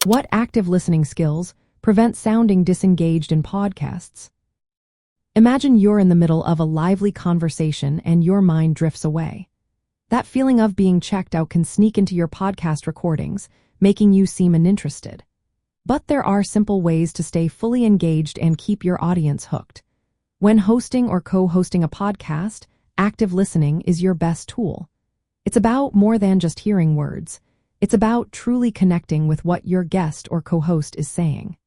What active listening skills prevent sounding disengaged in podcasts? Imagine you're in the middle of a lively conversation and your mind drifts away. That feeling of being checked out can sneak into your podcast recordings, making you seem uninterested. But there are simple ways to stay fully engaged and keep your audience hooked. When hosting or co-hosting a podcast, active listening is your best tool. It's about more than just hearing words. It's about truly connecting with what your guest or co-host is saying.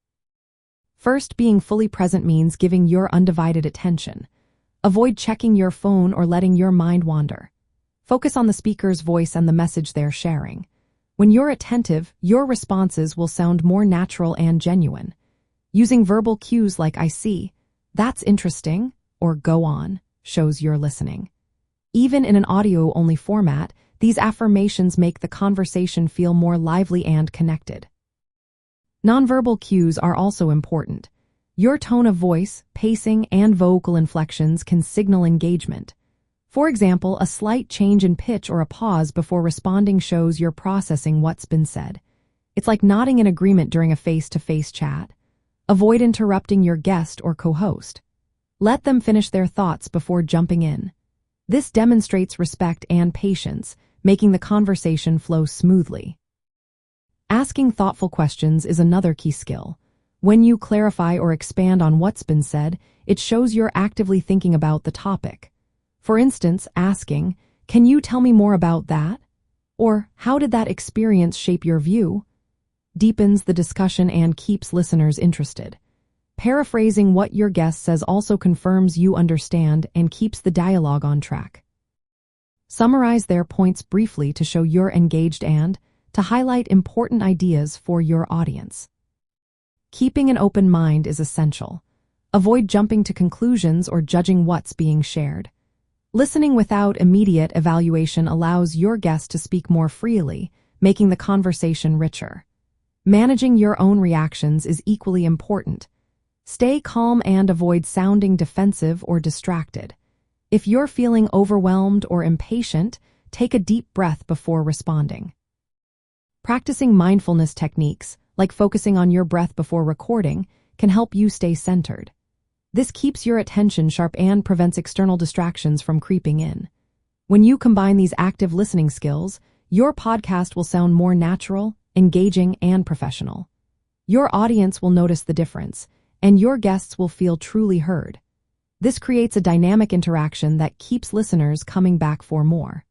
First, being fully present means giving your undivided attention. Avoid checking your phone or letting your mind wander. Focus on the speaker's voice and the message they're sharing. When you're attentive, your responses will sound more natural and genuine. Using verbal cues like "I see," "That's interesting," or "Go on," shows you're listening. Even in an audio-only format, these affirmations make the conversation feel more lively and connected. Nonverbal cues are also important. Your tone of voice, pacing, and vocal inflections can signal engagement. For example, a slight change in pitch or a pause before responding shows you're processing what's been said. It's like nodding in agreement during a face-to-face chat. Avoid interrupting your guest or co-host. Let them finish their thoughts before jumping in. This demonstrates respect and patience, making the conversation flow smoothly. Asking thoughtful questions is another key skill. When you clarify or expand on what's been said, it shows you're actively thinking about the topic. For instance, asking, "Can you tell me more about that?" Or "How did that experience shape your view?" deepens the discussion and keeps listeners interested. Paraphrasing what your guest says also confirms you understand and keeps the dialogue on track. Summarize their points briefly to show you're engaged and to highlight important ideas for your audience. Keeping an open mind is essential. Avoid jumping to conclusions or judging what's being shared. Listening without immediate evaluation allows your guest to speak more freely, making the conversation richer. Managing your own reactions is equally important. Stay calm and avoid sounding defensive or distracted. If you're feeling overwhelmed or impatient, take a deep breath before responding. Practicing mindfulness techniques, like focusing on your breath before recording, can help you stay centered. This keeps your attention sharp and prevents external distractions from creeping in. When you combine these active listening skills, your podcast will sound more natural, engaging, and professional. Your audience will notice the difference, and your guests will feel truly heard. This creates a dynamic interaction that keeps listeners coming back for more.